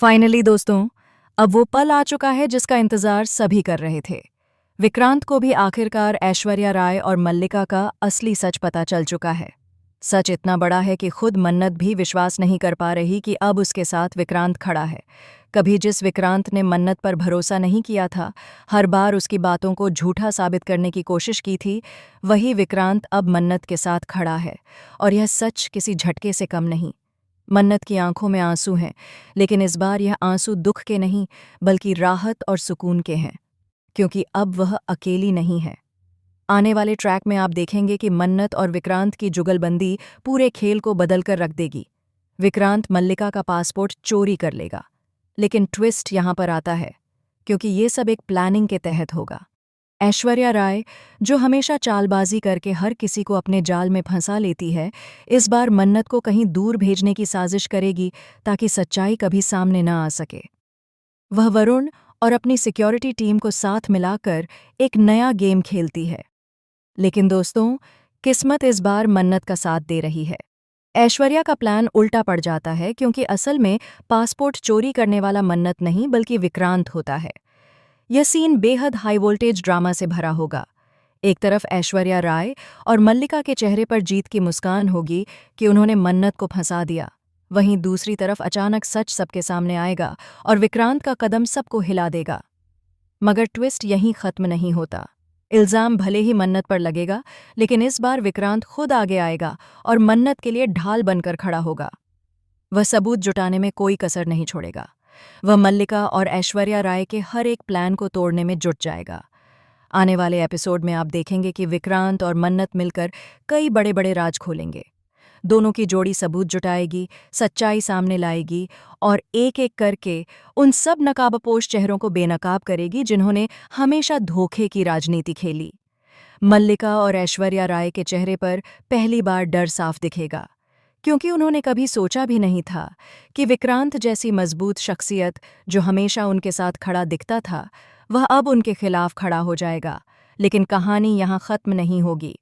Finally दोस्तों, अब वो पल आ चुका है जिसका इंतजार सभी कर रहे थे। विक्रांत को भी आखिरकार ऐश्वर्या राय और मल्लिका का असली सच पता चल चुका है। सच इतना बड़ा है कि खुद मन्नत भी विश्वास नहीं कर पा रही कि अब उसके साथ विक्रांत खड़ा है। कभी जिस विक्रांत ने मन्नत पर भरोसा नहीं किया था, हर बार उसकी बातों को झूठा साबित करने की कोशिश की थी, वही विक्रांत अब मन्नत के साथ खड़ा है। और यह सच किसी झटके से कम नहीं। मन्नत की आंखों में आंसू हैं, लेकिन इस बार यह आंसू दुख के नहीं बल्कि राहत और सुकून के हैं, क्योंकि अब वह अकेली नहीं है। आने वाले ट्रैक में आप देखेंगे कि मन्नत और विक्रांत की जुगलबंदी पूरे खेल को बदल कर रख देगी। विक्रांत मल्लिका का पासपोर्ट चोरी कर लेगा, लेकिन ट्विस्ट यहाँ पर आता है, क्योंकि ये सब एक प्लानिंग के तहत होगा। ऐश्वर्या राय, जो हमेशा चालबाजी करके हर किसी को अपने जाल में फंसा लेती है, इस बार मन्नत को कहीं दूर भेजने की साजिश करेगी ताकि सच्चाई कभी सामने न आ सके। वह वरुण और अपनी सिक्योरिटी टीम को साथ मिलाकर एक नया गेम खेलती है। लेकिन दोस्तों, किस्मत इस बार मन्नत का साथ दे रही है। ऐश्वर्या का प्लान उल्टा पड़ जाता है, क्योंकि असल में पासपोर्ट चोरी करने वाला मन्नत नहीं बल्कि विक्रांत होता है। यह सीन बेहद हाई वोल्टेज ड्रामा से भरा होगा। एक तरफ ऐश्वर्या राय और मल्लिका के चेहरे पर जीत की मुस्कान होगी कि उन्होंने मन्नत को फंसा दिया। वहीं दूसरी तरफ अचानक सच सबके सामने आएगा और विक्रांत का कदम सबको हिला देगा। मगर ट्विस्ट यहीं खत्म नहीं होता। इल्जाम भले ही मन्नत पर लगेगा, लेकिन इस बार विक्रांत खुद आगे आएगा और मन्नत के लिए ढाल बनकर खड़ा होगा। वह सबूत जुटाने में कोई कसर नहीं छोड़ेगा। वह मल्लिका और ऐश्वर्या राय के हर एक प्लान को तोड़ने में जुट जाएगा। आने वाले एपिसोड में आप देखेंगे कि विक्रांत और मन्नत मिलकर कई बड़े बड़े राज खोलेंगे। दोनों की जोड़ी सबूत जुटाएगी, सच्चाई सामने लाएगी और एक एक करके उन सब नकाबपोश चेहरों को बेनकाब करेगी जिन्होंने हमेशा धोखे की राजनीति खेली। मल्लिका और ऐश्वर्या राय के चेहरे पर पहली बार डर साफ दिखेगा, क्योंकि उन्होंने कभी सोचा भी नहीं था कि विक्रांत जैसी मजबूत शख्सियत, जो हमेशा उनके साथ खड़ा दिखता था, वह अब उनके खिलाफ खड़ा हो जाएगा। लेकिन कहानी यहाँ खत्म नहीं होगी।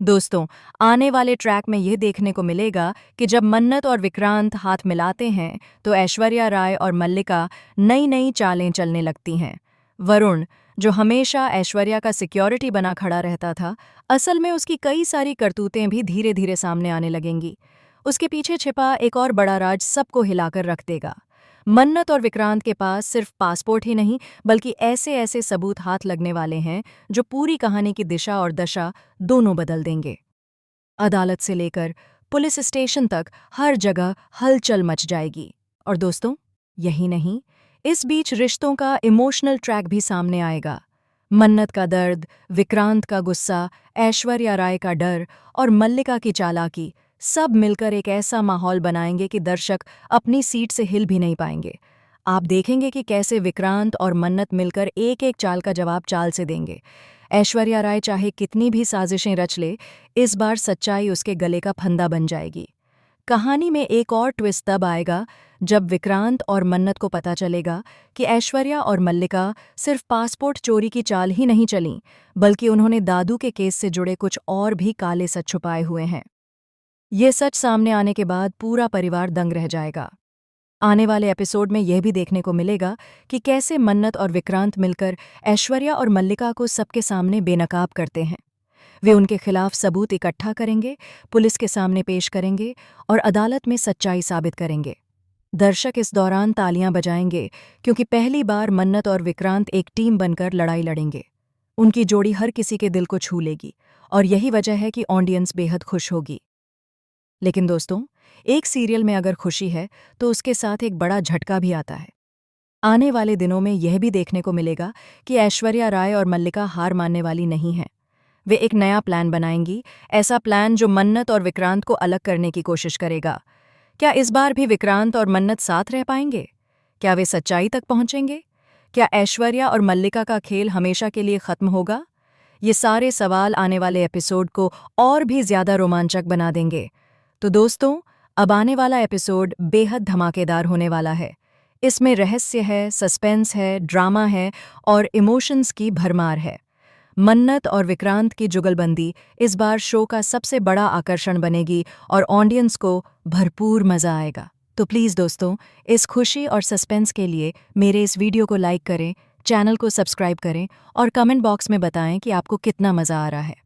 दोस्तों, आने वाले ट्रैक में यह देखने को मिलेगा कि जब मन्नत और विक्रांत हाथ मिलाते हैं तो ऐश्वर्या राय और मल्लिका नई नई चालें चलने लगती हैं। वरुण, जो हमेशा ऐश्वर्या का सिक्योरिटी बना खड़ा रहता था, असल में उसकी कई सारी करतूतें भी धीरे धीरे सामने आने लगेंगी। उसके पीछे छिपा एक और बड़ा राज सबको हिलाकर रख देगा। मन्नत और विक्रांत के पास सिर्फ पासपोर्ट ही नहीं बल्कि ऐसे ऐसे सबूत हाथ लगने वाले हैं जो पूरी कहानी की दिशा और दशा दोनों बदल देंगे। अदालत से लेकर पुलिस स्टेशन तक हर जगह हलचल मच जाएगी। और दोस्तों, यही नहीं, इस बीच रिश्तों का इमोशनल ट्रैक भी सामने आएगा। मन्नत का दर्द, विक्रांत का गुस्सा, ऐश्वर्या राय का डर और मल्लिका की चालाकी सब मिलकर एक ऐसा माहौल बनाएंगे कि दर्शक अपनी सीट से हिल भी नहीं पाएंगे। आप देखेंगे कि कैसे विक्रांत और मन्नत मिलकर एक एक चाल का जवाब चाल से देंगे। ऐश्वर्या राय चाहे कितनी भी साजिशें रच ले, इस बार सच्चाई उसके गले का फंदा बन जाएगी। कहानी में एक और ट्विस्ट तब आएगा जब विक्रांत और मन्नत को पता चलेगा कि ऐश्वर्या और मल्लिका सिर्फ पासपोर्ट चोरी की चाल ही नहीं चलीं, बल्कि उन्होंने दादू के केस से जुड़े कुछ और भी काले सच छुपाए हुए हैं। ये सच सामने आने के बाद पूरा परिवार दंग रह जाएगा। आने वाले एपिसोड में यह भी देखने को मिलेगा कि कैसे मन्नत और विक्रांत मिलकर ऐश्वर्या और मल्लिका को सबके सामने बेनकाब करते हैं। वे उनके खिलाफ सबूत इकट्ठा करेंगे, पुलिस के सामने पेश करेंगे और अदालत में सच्चाई साबित करेंगे। दर्शक इस दौरान तालियां बजाएंगे, क्योंकि पहली बार मन्नत और विक्रांत एक टीम बनकर लड़ाई लड़ेंगे। उनकी जोड़ी हर किसी के दिल को छू लेगी और यही वजह है कि ऑडियंस बेहद खुश होगी। लेकिन दोस्तों, एक सीरियल में अगर खुशी है तो उसके साथ एक बड़ा झटका भी आता है। आने वाले दिनों में यह भी देखने को मिलेगा कि ऐश्वर्या राय और मल्लिका हार मानने वाली नहीं हैं। वे एक नया प्लान बनाएंगी, ऐसा प्लान जो मन्नत और विक्रांत को अलग करने की कोशिश करेगा। क्या इस बार भी विक्रांत और मन्नत साथ रह पाएंगे? क्या वे सच्चाई तक पहुंचेंगे? क्या ऐश्वर्या और मल्लिका का खेल हमेशा के लिए खत्म होगा? ये सारे सवाल आने वाले एपिसोड को और भी ज्यादा रोमांचक बना देंगे। तो दोस्तों, अब आने वाला एपिसोड बेहद धमाकेदार होने वाला है। इसमें रहस्य है, सस्पेंस है, ड्रामा है और इमोशंस की भरमार है। मन्नत और विक्रांत की जुगलबंदी इस बार शो का सबसे बड़ा आकर्षण बनेगी और ऑडियंस को भरपूर मजा आएगा। तो प्लीज़ दोस्तों, इस खुशी और सस्पेंस के लिए मेरे इस वीडियो को लाइक करें, चैनल को सब्सक्राइब करें और कमेंट बॉक्स में बताएं कि आपको कितना मज़ा आ रहा है।